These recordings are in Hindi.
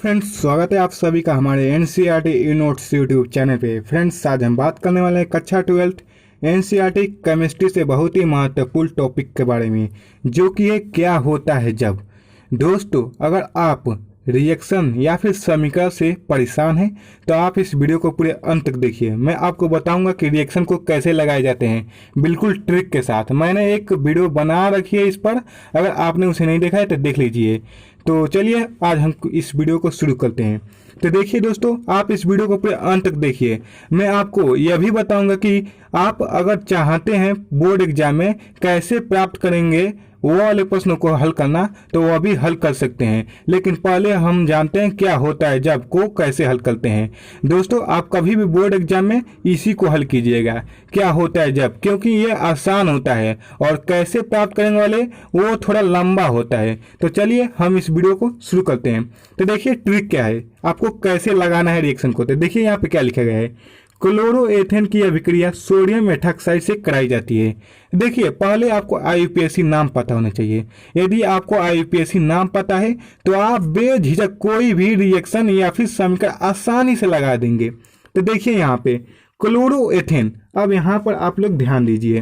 फ्रेंड्स, स्वागत है आप सभी का हमारे NCERT e notes YouTube channel पे। फ्रेंड्स, आज हम बात करने वाले हैं कक्षा 12 एनसीईआरटी केमिस्ट्री से बहुत ही महत्वपूर्ण टॉपिक के बारे में, जो कि है क्या होता है जब। दोस्तों, अगर आप रिएक्शन या फिर समीकरण से परेशान हैं तो आप इस वीडियो को पूरे अंत तक देखिए। मैं आपको बताऊंगा कि रिएक्शन को कैसे लगाए जाते हैं, बिल्कुल ट्रिक के साथ। मैंने एक वीडियो बना रखी है इस पर, अगर आपने उसे नहीं देखा है तो देख लीजिए। तो चलिए आज हम इस वीडियो को शुरू करते हैं। तो देखिए दोस्तों, आप इस वीडियो को पूरे अंत तक देखिए। मैं आपको यह भी बताऊंगा कि आप अगर चाहते हैं बोर्ड एग्जाम में कैसे प्राप्त करेंगे वो वाले प्रश्नों को हल करना, तो वह भी हल कर सकते हैं। लेकिन पहले हम जानते हैं क्या होता है जब को कैसे हल करते हैं। दोस्तों, आप कभी भी बोर्ड एग्जाम में इसी को हल कीजिएगा, क्या होता है जब, क्योंकि ये आसान होता है और कैसे प्राप्त करने वाले वो थोड़ा लंबा होता है। तो चलिए हम इस वीडियो को शुरू करते हैं। तो देखिए ट्रिक क्या है, आपको कैसे लगाना है रिएक्शन को। तो देखिए यहाँ पे क्या लिखा गया है, क्लोरोएथेन की अभिक्रिया सोडियम मेथॉक्साइड से कराई जाती है। देखिए, पहले आपको आईयूपीएसी नाम पता होना चाहिए। यदि आपको आईयूपीएसी नाम पता है तो आप बेझिझक कोई भी रिएक्शन या फिर समीकरण आसानी से लगा देंगे। तो देखिए यहाँ पे क्लोरोएथेन, अब यहाँ पर आप लोग ध्यान दीजिए,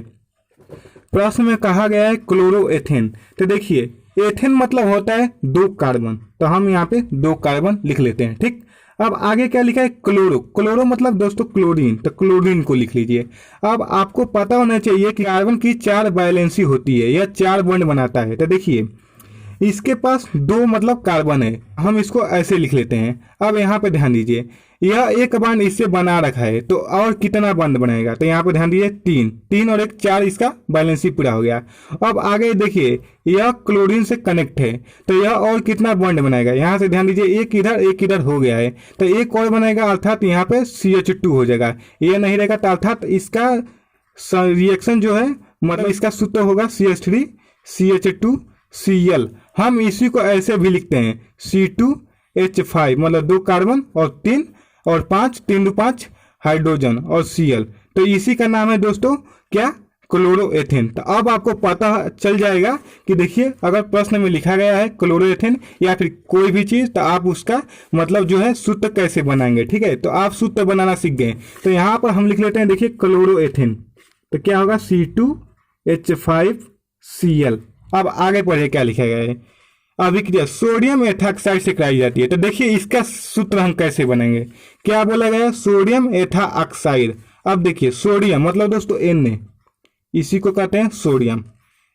प्रश्न में कहा गया है क्लोरोएथेन। तो देखिए, एथेन मतलब होता है 2 कार्बन, तो हम यहाँ पे 2 कार्बन लिख लेते हैं। ठीक, अब आगे क्या लिखा है, क्लोरो। क्लोरो मतलब दोस्तों क्लोरीन, तो क्लोरीन को लिख लीजिए। अब आपको पता होना चाहिए कि कार्बन की 4 वैलेंसी होती है, यह 4 बॉन्ड बनाता है। तो देखिए इसके पास 2 मतलब कार्बन है, हम इसको ऐसे लिख लेते हैं। अब यहाँ पे ध्यान दीजिए, यह एक बॉन्ड इससे बना रखा है, तो और कितना बॉन्ड बनाएगा, तो यहाँ पे ध्यान दीजिए 3 और 1 4, इसका बैलेंस ही पूरा हो गया। अब आगे देखिए, यह क्लोरीन से कनेक्ट है, तो यह और कितना बॉन्ड बनाएगा, यहाँ से ध्यान दीजिए, एक इधर हो गया है, तो एक और बनेगा, अर्थात यहाँ पे CH2 हो जाएगा। ये नहीं रहेगा तो अर्थात इसका रिएक्शन जो है, मतलब इसका सूत्र होगा CH3 CH2Cl। हम इसी को ऐसे भी लिखते हैं C2H5, मतलब 2 कार्बन और 3 और 5, 3 2 5 हाइड्रोजन और Cl। तो इसी का नाम है दोस्तों क्या, क्लोरोएथेन। तो अब आपको पता चल जाएगा कि देखिए, अगर प्रश्न में लिखा गया है क्लोरोएथेन या फिर कोई भी चीज, तो आप उसका मतलब जो है सूत्र कैसे बनाएंगे। ठीक है, तो आप सूत्र बनाना सीख गए। तो यहाँ पर हम लिख लेते हैं, देखिए क्लोरोएथेन, तो क्या होगा C2H5Cl। अब आगे पढ़िए क्या लिखा गया है, अभिक्रिया सोडियम एथॉक्साइड से कराई जाती है। तो देखिए इसका सूत्र हम कैसे बनाएंगे, क्या बोला गया, सोडियम एथॉक्साइड। अब देखिए सोडियम मतलब दोस्तों Na, इसी को कहते हैं सोडियम।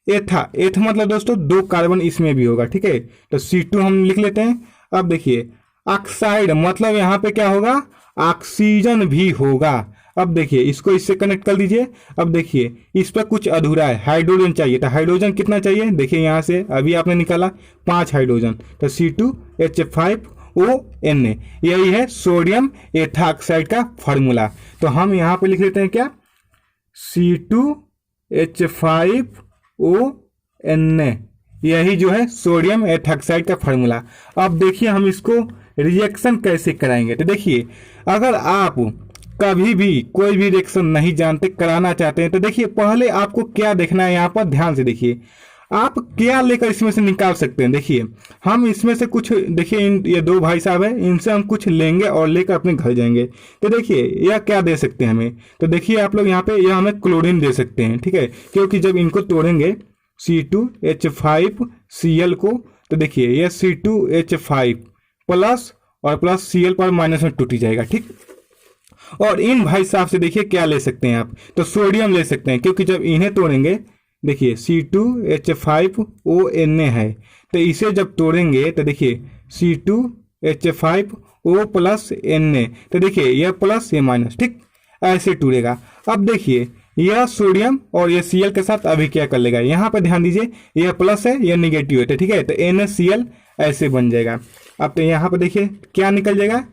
एथ मतलब दोस्तों 2 कार्बन इसमें भी होगा। ठीक है, तो C2 हम लिख लेते हैं। अब देखिए ऑक्साइड मतलब यहाँ पे क्या होगा, ऑक्सीजन भी होगा। अब देखिए इसको इससे कनेक्ट कर दीजिए। अब देखिए इस पर कुछ अधूरा है, हाइड्रोजन चाहिए, तो हाइड्रोजन कितना चाहिए, देखिए यहाँ से अभी आपने निकाला 5 हाइड्रोजन, तो C2H5ONa, यही है सोडियम एथॉक्साइड का फॉर्मूला। तो हम यहाँ पे लिख लेते हैं क्या, C2H5ONa, यही जो है सोडियम एथॉक्साइड का फॉर्मूला। अब देखिए हम इसको रिएक्शन कैसे कराएंगे। तो देखिए, अगर आप कभी भी कोई भी रिएक्शन नहीं जानते, कराना चाहते हैं, तो देखिए पहले आपको क्या देखना है, यहाँ पर ध्यान से देखिए, आप क्या लेकर इसमें से निकाल सकते हैं। देखिए हम इसमें से कुछ, देखिए ये 2 भाई साहब हैं, इनसे हम कुछ लेंगे और लेकर अपने घर जाएंगे। तो देखिए यह क्या दे सकते हैं हमें, तो देखिए आप लोग यहाँ पे यह हमें क्लोरीन दे सकते हैं। ठीक है, क्योंकि जब इनको तोड़ेंगे C2H5Cl को, तो देखिए यह C2H5 प्लस और प्लस Cl पर माइनस में टूट जाएगा। ठीक, और इन भाई साहब से देखिए क्या ले सकते हैं आप, तो सोडियम ले सकते हैं, क्योंकि जब इन्हें तोड़ेंगे, देखिए C2H5ONa है, तो इसे जब तोड़ेंगे तो देखिए C2H5O प्लस Na, तो देखिए यह प्लस ये माइनस, ठीक ऐसे टूटेगा। अब देखिए यह सोडियम और ये Cl के साथ अभिक्रिया कर लेगा। यहाँ पर ध्यान दीजिए, यह प्लस है, यह निगेटिव है, तो ठीक है, तो NaCl ऐसे बन जाएगा। अब तो यहाँ पर देखिए क्या निकल जाएगा,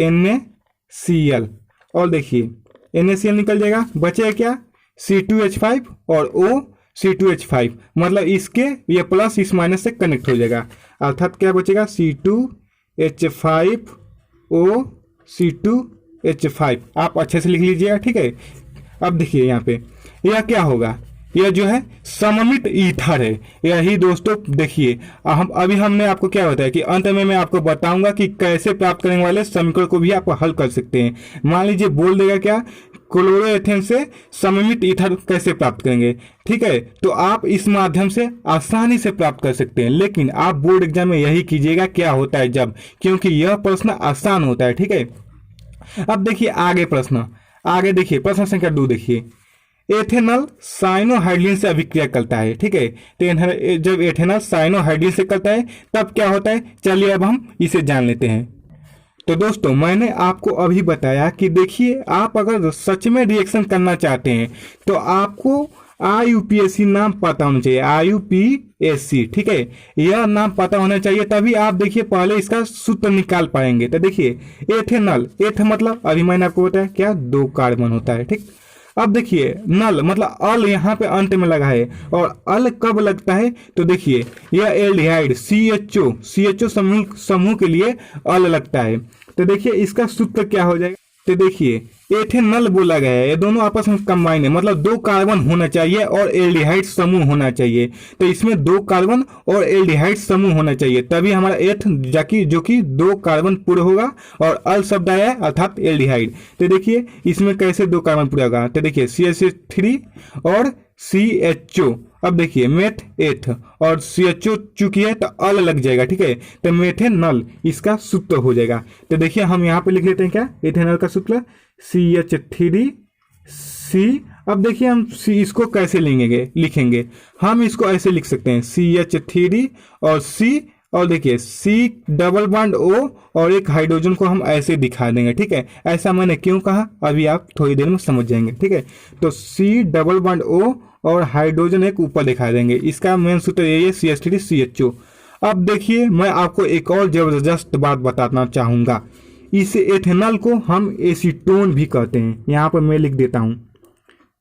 NaCl, और देखिए NaCl निकल जाएगा, बचेगा क्या, C2H5 और O C2H5, मतलब इसके ये प्लस इस माइनस से कनेक्ट हो जाएगा, अर्थात क्या बचेगा, C2H5O C2H5। आप अच्छे से लिख लीजिएगा। ठीक है, अब देखिए यहाँ पे यह क्या होगा, यह जो है सममित ईथर है। यही दोस्तों देखिए, हमने आपको क्या बताया कि अंत में मैं आपको बताऊंगा कि कैसे प्राप्त करने वाले समीकरण को भी आप हल कर सकते हैं। मान लीजिए बोल देगा क्या, क्लोरोएथेन से सममित ईथर कैसे प्राप्त करेंगे, ठीक है। तो आप इस माध्यम से आसानी से प्राप्त कर सकते हैं, लेकिन आप बोर्ड एग्जाम में यही कीजिएगा क्या होता है जब, क्योंकि यह प्रश्न आसान होता है, ठीक है। अब देखिए आगे प्रश्न, आगे देखिए प्रश्न संख्या 2 देखिए, एथेनॉल साइनोहाइड्रिन से अभिक्रिया करता है, ठीक है। तो जब एथेनॉल साइनोहाइड्रिन से करता है तब क्या होता है, चलिए अब हम इसे जान लेते हैं। तो दोस्तों मैंने आपको अभी बताया कि देखिए, आप अगर सच में रिएक्शन करना चाहते हैं तो आपको IUPAC नाम पता होना चाहिए, IUPAC, ठीक है। यह नाम पता होना चाहिए, तभी आप देखिए पहले इसका सूत्र निकाल पाएंगे। तो देखिए एथेनॉल, एथ मतलब अभी मैंने आपको बताया क्या, 2 कार्बन होता है, ठीक। अब देखिए नल मतलब अल यहाँ पे अंत में लगा है, और अल कब लगता है, तो देखिए यह एल्डिहाइड CHO समूह के लिए अल लगता है। तो देखिए इसका सूत्र क्या हो जाएगा, तो देखिए एथेनॉल बोला गया है, ये दोनों आपस में कंबाइन है, मतलब 2 कार्बन होना चाहिए और एल्डिहाइड समूह होना चाहिए। तो इसमें 2 कार्बन और एल्डिहाइड समूह होना चाहिए, तभी हमारा एथ जो कि 2 कार्बन पूर्ण होगा, और अल शब्द आया है अर्थात एल्डिहाइड। तो देखिए इसमें कैसे 2 कार्बन पूरा होगा, तो देखिए CH3 और CHO। अब देखिए मेथ एथ और CHO चुकी है तो अल लग जाएगा, ठीक है। तो मेथेनॉल इसका सूत्र हो जाएगा। तो देखिए हम यहाँ पे लिख लेते हैं क्या, एथेनॉल का सूत्र CH3C। अब देखिए हम इसको कैसे लिखेंगे, हम इसको ऐसे लिख सकते हैं CH3 और C, और देखिए C डबल बॉन्ड O और एक हाइड्रोजन को हम ऐसे दिखा देंगे, ठीक है। ऐसा मैंने क्यों कहा अभी आप थोड़ी देर में समझ जाएंगे, ठीक है। तो C डबल बॉन्ड O और हाइड्रोजन एक ऊपर दिखा देंगे, इसका मेन सूत्र यही है CH3 CHO। अब देखिए मैं आपको एक और जबरदस्त बात बताना चाहूंगा, इस एथेनॉल को हम एसीटोन भी कहते हैं। यहाँ पर मैं लिख देता हूँ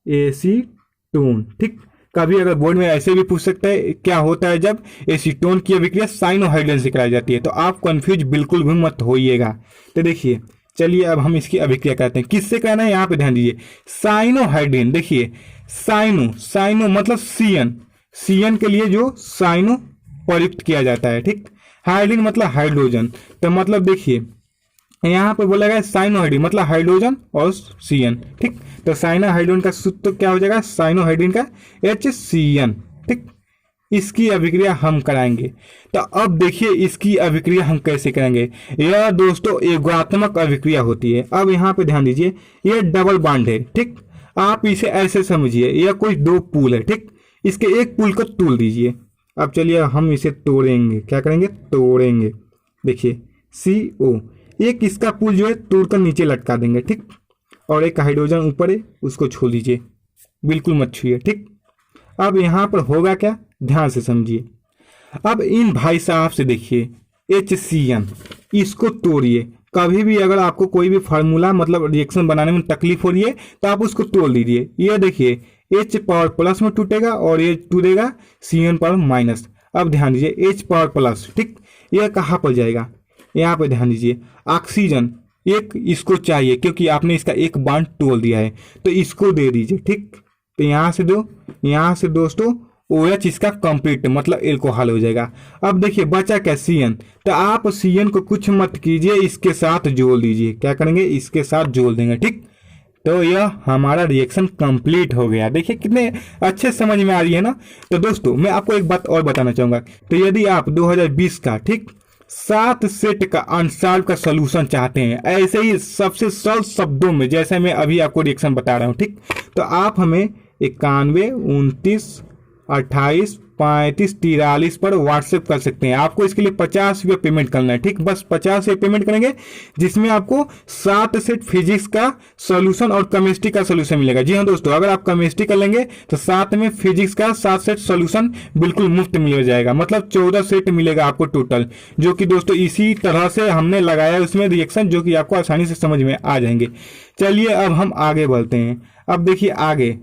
एसीटोन, ठीक। कभी अगर बोर्ड में ऐसे भी पूछ सकता है क्या होता है जब एसीटोन की अभिक्रिया साइनोहाइड्रिन से कराई जाती है, तो आप कंफ्यूज बिल्कुल भी मत होइएगा। तो देखिए चलिए अब हम इसकी अभिक्रिया करते हैं, किससे करना है यहाँ पे ध्यान दीजिए, साइनोहाइड्रिन। देखिए साइनो मतलब सीएन के लिए जो साइनो प्रयुक्त किया जाता है, ठीक। हाइड्रिन मतलब हाइड्रोजन, तो मतलब देखिए यहाँ पे बोला गया साइनोहाइड्रिन मतलब हाइड्रोजन और CN, ठीक। तो साइनोहाइड्रिन का सूत्र क्या हो जाएगा, साइनोहाइड्रिन का HCN, ठीक। इसकी अभिक्रिया हम कराएंगे। तो अब देखिए इसकी अभिक्रिया हम कैसे करेंगे, यह दोस्तों एकात्मक अभिक्रिया होती है। अब यहाँ पे ध्यान दीजिए, यह डबल बॉन्ड है, ठीक। आप इसे ऐसे समझिए, यह कोई 2 पुल है, ठीक। इसके एक पुल को तोड़ दीजिए। अब चलिए हम इसे तोड़ेंगे, क्या करेंगे, तोड़ेंगे। देखिए CO, एक इसका पुल जो है तोड़कर नीचे लटका देंगे, ठीक। और एक हाइड्रोजन ऊपर है, उसको छोड़ दीजिए, बिल्कुल मत छूइए, ठीक। अब यहाँ पर होगा क्या, ध्यान से समझिए। अब इन भाई साहब से देखिए HCN, इसको तोड़िए। कभी भी अगर आपको कोई भी फार्मूला मतलब रिएक्शन बनाने में तकलीफ हो रही है तो आप उसको तोड़ लीजिए। ये देखिए H पावर प्लस में टूटेगा और ये टूटेगा CN पावर माइनस। अब ध्यान दीजिए H पावर प्लस, ठीक, यह कहाँ पर जाएगा, यहाँ पे ध्यान दीजिए। ऑक्सीजन एक इसको चाहिए क्योंकि आपने इसका एक बॉन्ड तोड़ दिया है, तो इसको दे दीजिए, ठीक। तो यहाँ से दोस्तों OH इसका कंप्लीट मतलब एल्कोहल हो जाएगा। अब देखिए बचा क्या, CN। तो आप CN को कुछ मत कीजिए, इसके साथ जोड़ दीजिए। क्या करेंगे, इसके साथ जोड़ देंगे, ठीक। तो यह हमारा रिएक्शन कंप्लीट हो गया। देखिए कितने अच्छे समझ में आ रही है ना। तो दोस्तों मैं आपको एक बात और बताना चाहूंगा, तो यदि आप 2020 का, ठीक, 7 सेट का अनसॉल्व का सोल्यूशन चाहते हैं, ऐसे ही सबसे सरल शब्दों में जैसे मैं अभी आपको रिएक्शन बता रहा हूँ, ठीक, तो आप हमें 91 29 28 35 43 पर व्हाट्सएप कर सकते हैं। आपको इसके लिए 50 रुपये पेमेंट करना है, ठीक। बस 50 रुपये पेमेंट करेंगे, जिसमें आपको 7 सेट फिजिक्स का सोल्यूशन और केमिस्ट्री का सोल्यूशन मिलेगा। जी हाँ दोस्तों, अगर आप केमिस्ट्री कर लेंगे तो साथ में फिजिक्स का 7 सेट सोल्यूशन बिल्कुल मुफ्त मिल जाएगा, मतलब 14 सेट मिलेगा आपको टोटल, जो कि दोस्तों इसी तरह से हमने लगाया उसमें रिएक्शन, जो कि आपको आसानी से समझ में आ जाएंगे। चलिए अब हम आगे बढ़ते हैं। अब देखिए आगे,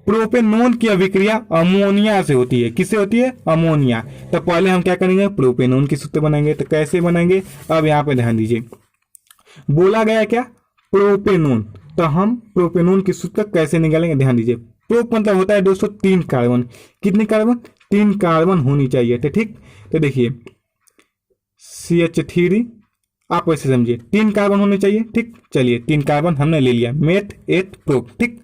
प्रोपेनोन की अभिक्रिया अमोनिया से होती है। किससे होती है, अमोनिया। तो पहले हम क्या करेंगे, प्रोपेनोन की सूत्र बनाएंगे। तो कैसे बनाएंगे, अब यहाँ पे ध्यान दीजिए, बोला गया क्या, प्रोपेनोन। तो हम प्रोपेनोन की सूत्र कैसे निकालेंगे, ध्यान दीजिए। प्रोप मतलब होता है दोस्तों 3 कार्बन। कितने कार्बन? 3 कार्बन होनी चाहिए थे, ठीक। तो देखिए CH3 आप वैसे समझिए 3 कार्बन होने चाहिए, ठीक। चलिए 3 कार्बन हमने ले लिया, मेथ एथ प्रोप, ठीक।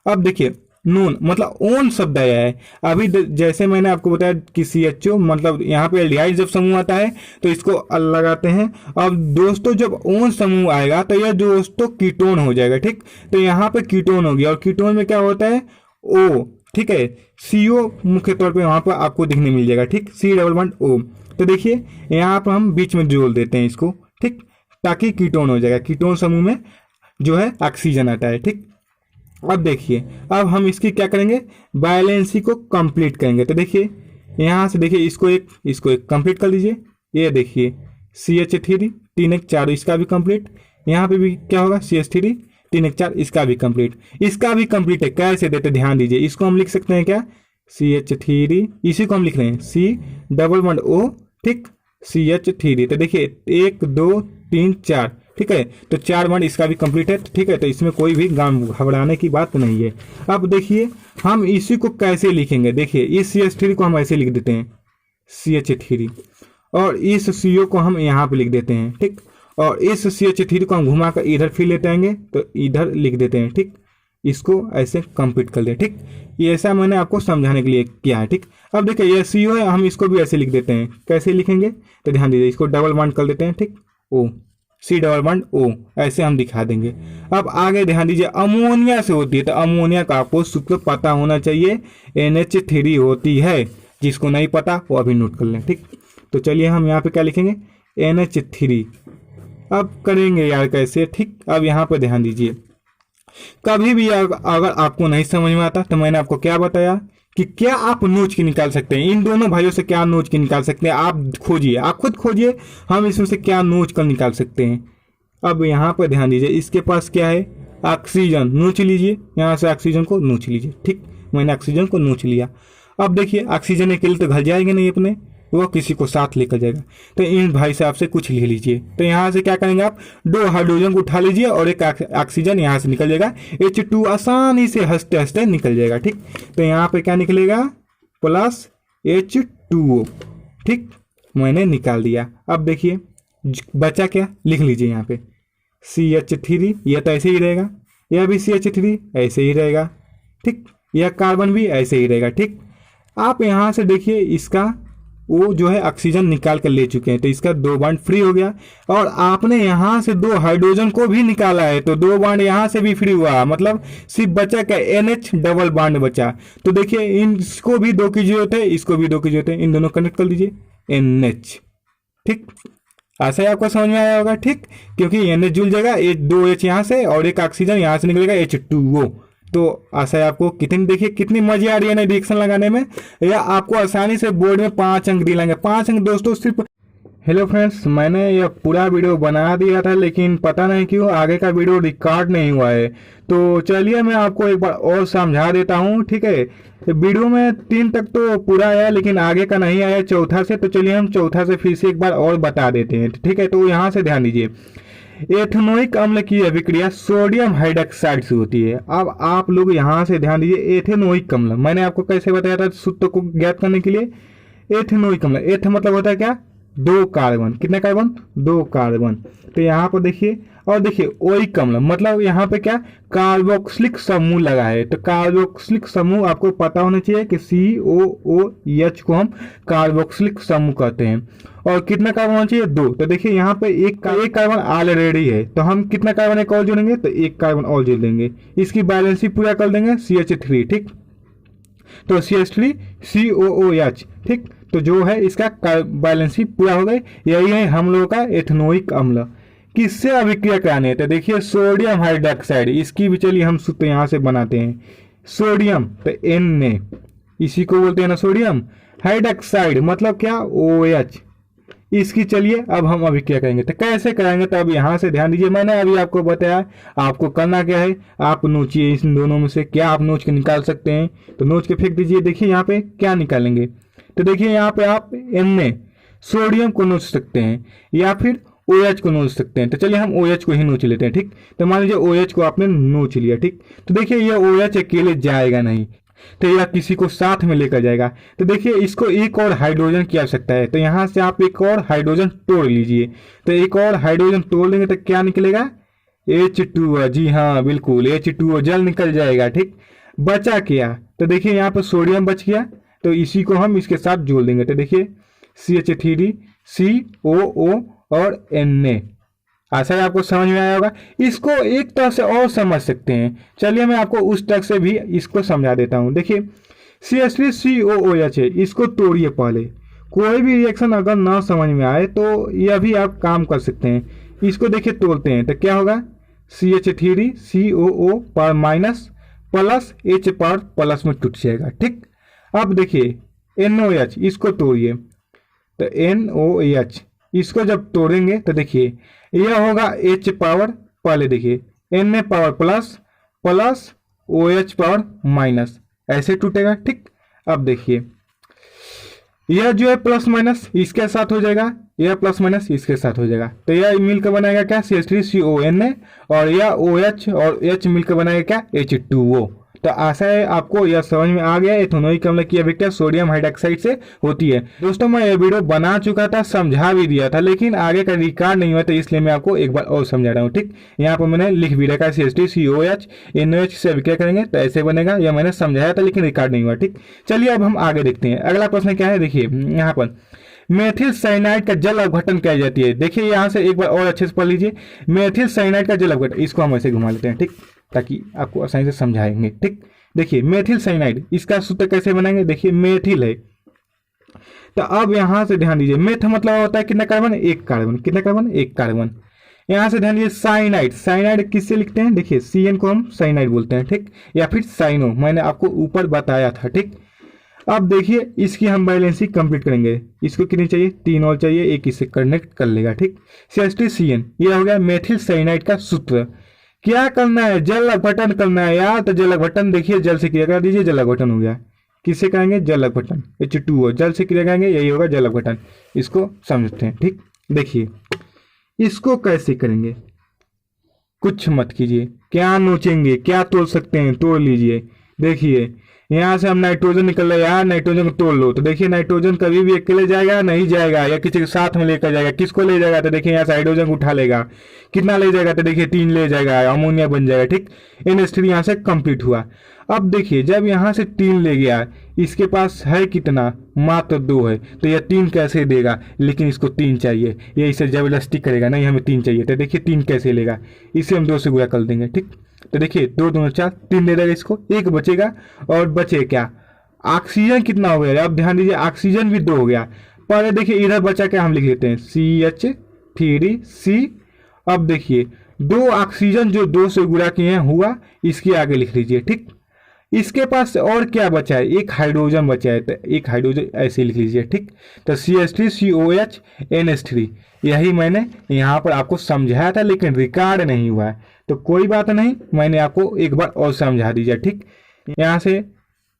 अब देखिए नून मतलब ओन शब्द आया है। अभी जैसे मैंने आपको बताया कि CHO मतलब यहाँ पे एल्डिहाइड जब समूह आता है तो इसको लगाते हैं। अब दोस्तों जब ओन समूह आएगा तो यह दोस्तों कीटोन हो जाएगा, ठीक। तो यहाँ पे कीटोन हो गया और कीटोन में क्या होता है? O, ठीक है। CO मुख्य तौर पे वहाँ पर आपको दिखने मिल जाएगा, ठीक। C♯O। तो देखिए यहाँ पर हम बीच में जोड़ देते हैं इसको, ठीक, ताकि कीटोन हो जाएगा। कीटोन समूह में जो है ऑक्सीजन आता है, ठीक। अब देखिए अब हम इसकी क्या करेंगे? बैलेंसी को कंप्लीट करेंगे। तो देखिए यहाँ से देखिए इसको एक कंप्लीट कर लीजिए। ये देखिए CH3 3 1 4 इसका भी कंप्लीट। यहाँ पे भी क्या होगा? CH3 3 1 4 इसका भी कंप्लीट। इसका भी कंप्लीट है। कैसे देते ध्यान दीजिए। इसको हम लिख सकते हैं क्या? CH3 इसी को हम लिख रहे हैं C♯O, ठीक, CH3। तो देखिए 1 2 3 4, ठीक है। तो 4 बॉन्ड इसका भी कंप्लीट है, ठीक है। तो इसमें कोई भी घबराने की बात नहीं है। अब देखिए हम इसी को कैसे लिखेंगे। देखिए इस CH3 को हम ऐसे लिख देते हैं CH3 और इस CO को हम यहाँ पे लिख देते हैं, ठीक। और इस CH3 को हम घुमाकर इधर फिर लेते आएंगे तो इधर लिख देते हैं, ठीक। इसको ऐसे कंप्लीट कर दें, ठीक। ये ऐसा मैंने आपको समझाने के लिए किया है, ठीक। अब देखिए ये CO है, हम इसको भी ऐसे लिख देते हैं। कैसे लिखेंगे? तो ध्यान दीजिए इसको डबल बॉन्ड कर देते हैं, ठीक। O C♯O ऐसे हम दिखा देंगे। अब आगे ध्यान दीजिए अमोनिया से होती है तो अमोनिया का आपको सूत्र पता होना चाहिए, NH3 होती है। जिसको नहीं पता वो अभी नोट कर लें, ठीक। तो चलिए हम यहाँ पे क्या लिखेंगे? NH3। अब करेंगे यार कैसे, ठीक। अब यहाँ पर ध्यान दीजिए कभी भी अगर आपको नहीं समझ में आता तो मैंने आपको क्या बताया कि क्या आप नोच के निकाल सकते हैं। इन दोनों भाइयों से क्या नोच के निकाल सकते हैं? आप खोजिए, आप खुद खोजिए हम इसमें से क्या नोच कर निकाल सकते हैं। अब यहाँ पर ध्यान दीजिए इसके पास क्या है? ऑक्सीजन। नोच लीजिए, यहाँ से ऑक्सीजन को नोच लीजिए, ठीक। मैंने ऑक्सीजन को नोच लिया। अब देखिए ऑक्सीजन अकेले तो घर जाएंगे नहीं अपने, वो किसी को साथ लेकर जाएगा। तो इन भाई साहब से कुछ ले लीजिए। तो यहाँ से क्या करेंगे आप? 2 हाइड्रोजन को उठा लीजिए और एक ऑक्सीजन यहाँ से निकल जाएगा। H2 आसानी से हंसते हंसते निकल जाएगा, ठीक। तो यहाँ पे क्या निकलेगा? प्लस H2O, ठीक। मैंने निकाल दिया। अब देखिए बचा क्या? लिख लीजिए यहाँ पे CH3, यह तो ऐसे ही रहेगा। यह भी CH3 ऐसे ही रहेगा, ठीक। यह कार्बन भी ऐसे ही रहेगा, ठीक। आप यहाँ से देखिए इसका वो जो है ऑक्सीजन निकाल कर ले चुके हैं तो इसका 2 बॉन्ड फ्री हो गया। और आपने यहाँ से 2 हाइड्रोजन को भी निकाला है तो 2 बॉन्ड यहाँ से भी फ्री हुआ। मतलब सिर्फ बचा क्या? NH डबल बॉन्ड बचा। तो देखिए इसको भी 2 की जरूरत है, इसको भी 2 की जरूरत है। इन दोनों कनेक्ट कर लीजिए NH, ठीक। ऐसा ही आपको समझ में आया होगा, ठीक। क्योंकि NH जुड़ जाएगा, 2 H यहाँ से और एक ऑक्सीजन यहाँ से निकलेगा H2O। तो आशा है आपको कितनी, देखिए कितनी मजे आ रही है ना रिएक्शन लगाने में। या आपको आसानी से बोर्ड में 5 अंक दिलाएंगे। 5 अंक दोस्तों सिर्फ। हेलो फ्रेंड्स, मैंने यह पूरा वीडियो बना दिया था लेकिन पता नहीं क्यों आगे का वीडियो रिकॉर्ड नहीं हुआ है। तो चलिए मैं आपको एक बार और समझा देता हूँ, ठीक है। वीडियो में 3 तक तो पूरा आया लेकिन आगे का नहीं आया चौथा से। तो चलिए हम चौथा से फिर से एक बार और बता देते हैं, ठीक है। तो यहाँ से ध्यान दीजिए एथेनोइक अम्ल की अभिक्रिया सोडियम हाइड्रोक्साइड से होती है। अब आप लोग यहाँ से ध्यान दीजिए एथेनोइक अम्ल मैंने आपको कैसे बताया था सूत्र को ज्ञात करने के लिए। एथेनोइक अम्ल, एथ मतलब होता है क्या? 2 कार्बन। कितने कार्बन? 2 कार्बन। तो यहाँ पर देखिए और देखिए ओइक अम्ल मतलब यहाँ पे क्या? कार्बोक्सिलिक समूह लगा है। तो कार्बोक्सिलिक समूह आपको पता होना चाहिए कि COOH को हम कार्बोक्सिलिक समूह कहते हैं। और कितना कार्बन होना चाहिए? 2। तो देखिए यहाँ पे एक कार्बन ऑलरेडी है तो हम कितना कार्बन एक और जोड़ेंगे? तो 1 कार्बन और जोड़ देंगे। इसकी बैलेंसी पूरा कर देंगे CH3, ठीक। तो CH3 COOH, ठीक। तो जो है इसका बैलेंसी पूरा हो गई। यही है हम लोगों का एथेनोइक अम्ल। किससे अभिक्रिया करानी है? तो देखिए सोडियम हाइड्रोक्साइड, इसकी भी चलिए हम सूत्र यहाँ से बनाते हैं। सोडियम तो Na, इसी को बोलते हैं ना सोडियम हाइड्रोक्साइड मतलब क्या? OH। इसकी चलिए अब हम अभिक्रिया करेंगे। तो कैसे कराएंगे? तो अब यहाँ से ध्यान दीजिए, मैंने अभी आपको बताया आपको करना क्या है। आप नोचिए इन दोनों में से क्या आप नोच के निकाल सकते हैं। तो नोच के फेंक दीजिए। देखिए यहाँ पे क्या निकालेंगे। तो देखिए यहाँ पे आप Na सोडियम को नोच सकते हैं या फिर OH को नोच सकते हैं। तो चलिए हम OH को ही नोच लेते हैं, ठीक। तो मान लीजिए OH को आपने नोच लिया, ठीक। तो देखिए ये OH अकेले जाएगा नहीं, तो यह किसी को साथ में लेकर जाएगा। तो देखिए इसको एक और हाइड्रोजन की आवश्यकता है, तो यहाँ से आप एक और हाइड्रोजन तोड़ लीजिए। तो एक और हाइड्रोजन तोड़ लेंगे तो क्या निकलेगा, H2O। जी हाँ बिल्कुल, H2O जल निकल जाएगा, ठीक। बचा क्या, तो देखिए यहाँ पर सोडियम बच गया, तो इसी को हम इसके साथ जोड़ देंगे। तो देखिए CH3 COO और Na। आशा है आपको समझ में आया होगा। इसको एक तरह से और समझ सकते हैं, चलिए मैं आपको उस तरह से भी इसको समझा देता हूँ। देखिए CH3COOH है, इसको तोड़िए पहले। कोई भी रिएक्शन अगर ना समझ में आए तो यह भी आप काम कर सकते हैं। इसको देखिए तोड़ते हैं तो क्या होगा, CH3COO पर माइनस प्लस H पर प्लस में टूट जाएगा, ठीक। अब देखिए NOH, इसको तोड़िए तो NOH, इसको जब तोड़ेंगे तो देखिए यह होगा H पावर, पहले देखिए Na power plus plus OH power minus, ऐसे टूटेगा, ठीक। अब देखिए यह जो है प्लस माइनस इसके साथ हो जाएगा, यह प्लस माइनस इसके साथ हो जाएगा, तो यह मिलकर बनाएगा क्या, CH3CONA, और यह OH और H मिलकर बनाएगा क्या, H2O। तो आशा है आपको यह समझ में आ गया एथेनोइक अम्ल की अभिक्रिया सोडियम हाइड्रोक्साइड से होती है। दोस्तों मैं यह वीडियो बना चुका था, समझा भी दिया था, लेकिन आगे का रिकॉर्ड नहीं हुआ, तो इसलिए मैं आपको एक बार और समझा रहा हूँ, ठीक। यहाँ पर मैंने लिख भी रखा है CH3COH NOH से अभिक्रिया करेंगे तो ऐसे बनेगा, यह मैंने समझाया था लेकिन रिकॉर्ड नहीं हुआ, ठीक। चलिए अब हम आगे देखते हैं। अगला प्रश्न क्या है, देखिए यहाँ पर मेथिल साइनाइड का जल अवघटन क्या जाती है। देखिए यहाँ से एक बार और अच्छे से पढ़ लीजिए, मेथिल साइनाइड का जल अवघटन, इसको हम ऐसे घुमा लेते हैं, ठीक, ताकि आपको आसानी से समझाएंगे, ठीक। देखिए मेथिल साइनाइड, इसका सूत्र कैसे बनाएंगे, देखिए मेथिल है, तो अब यहां से ध्यान दीजिए, मेथ मतलब होता है कितना कार्बन, एक कार्बन, कितना कार्बन, एक कार्बन। यहां से ध्यान दीजिए साइनाइड, साइनाइड किससे लिखते हैं, देखिए CN को हम साइनाइड बोलते हैं, ठीक, या फिर साइनो, मैंने आपको ऊपर बताया था, ठीक। अब देखिए इसकी हम बैलेंसी कंप्लीट करेंगे, इसको कितनी चाहिए, 3 और चाहिए, एक इससे कनेक्ट कर लेगा, ठीक। CH3CN, यह हो गया मेथिल साइनाइड का सूत्र। क्या करना है, जल अपघटन करना है यार, तो जल अपघटन देखिए जल से क्रिया कर दीजिए, जल अपघटन हो गया। किससे करेंगे, जल अपघटन, H2O, जल से क्रिया करेंगे, यही होगा जल अपघटन। इसको समझते हैं, ठीक। देखिए इसको कैसे करेंगे, कुछ मत कीजिए, क्या नोचेंगे, क्या तोड़ सकते हैं, तोड़ लीजिए। देखिए यहाँ से हम नाइट्रोजन निकल रहा है यार, नाइट्रोजन को तोड़ लो, तो देखिए नाइट्रोजन कभी भी अकेले जाएगा नहीं जाएगा, या किसी के साथ में लेकर जाएगा। किसको ले जाएगा, तो देखिए यहाँ से हाइड्रोजन को उठा लेगा, कितना ले जाएगा, तो देखिए 3 ले जाएगा, अमोनिया बन जाएगा, ठीक। NH3 यहाँ से कंप्लीट हुआ। अब देखिए जब यहाँ से 3 ले गया, इसके पास है कितना, मात्र 2 है, तो यह 3 कैसे देगा, लेकिन इसको 3 चाहिए, ये इसे जबरदस्ती करेगा, नहीं हमें 3 चाहिए, तो देखिए 3 कैसे लेगा, इसे हम 2 से गुणा कर देंगे, ठीक। तो देखिए 2 दूनी 4, 3 दे देगा इसको, 1 बचेगा, और बचे क्या, ऑक्सीजन कितना हो गया, अब ध्यान दीजिए ऑक्सीजन भी 2 हो गया। पहले देखिए इधर बचा क्या, हम लिख देते हैं CH3C। अब देखिए 2 ऑक्सीजन जो 2 से गुणा किए हैं हुआ, इसके आगे लिख लीजिए, ठीक। इसके पास और क्या बचा है, एक हाइड्रोजन बचा है, तो एक हाइड्रोजन ऐसे लिख लीजिए, ठीक। तो CH3COH NH3, यही मैंने यहाँ पर आपको समझाया था, लेकिन रिकॉर्ड नहीं हुआ है, तो कोई बात नहीं, मैंने आपको एक बार और समझा दीजिए, ठीक। यहाँ से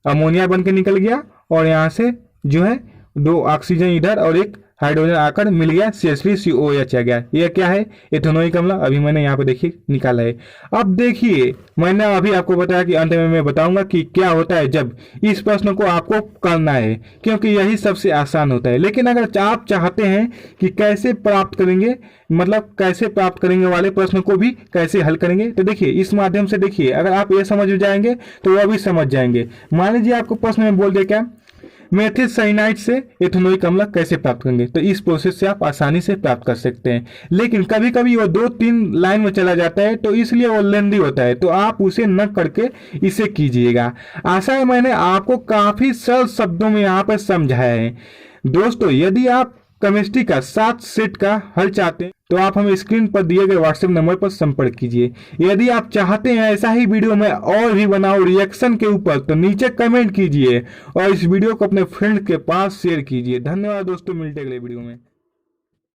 अमोनिया बन के निकल गया, और यहाँ से जो है 2 ऑक्सीजन इधर और एक हाइड्रोजन आकर मिल गया, CH3COH आ गया। यह क्या है, एथेनोइक अम्ल, अभी मैंने यहाँ पे देखिए निकाला है। अब देखिए मैंने अभी आपको बताया कि अंत में मैं बताऊंगा कि क्या होता है जब इस प्रश्न को आपको करना है, क्योंकि यही सबसे आसान होता है। लेकिन अगर आप चाहते हैं कि कैसे प्राप्त करेंगे, मतलब कैसे प्राप्त करेंगे वाले प्रश्न को भी कैसे हल करेंगे, तो देखिए इस माध्यम से देखिए, अगर आप ये समझ जाएंगे तो वह भी समझ जाएंगे। मान लीजिए आपको प्रश्न में बोल दिया क्या, मेथिल साइनाइड से एथेनोइक अम्ल कैसे प्राप्त करेंगे, तो इस प्रोसेस से आप आसानी से प्राप्त कर सकते हैं। लेकिन कभी कभी वो 2-3 लाइन में चला जाता है, तो इसलिए वो लेंदी होता है, तो आप उसे न करके इसे कीजिएगा। आशा है मैंने आपको काफी सरल शब्दों में यहाँ पर समझाया है। दोस्तों यदि आप केमिस्ट्री का 7 सेट का हल चाहते हैं तो आप हमें स्क्रीन पर दिए गए व्हाट्सएप नंबर पर संपर्क कीजिए। यदि आप चाहते हैं ऐसा ही वीडियो मैं और भी बनाऊं रिएक्शन के ऊपर, तो नीचे कमेंट कीजिए और इस वीडियो को अपने फ्रेंड के पास शेयर कीजिए। धन्यवाद दोस्तों, मिलते हैं अगले वीडियो में।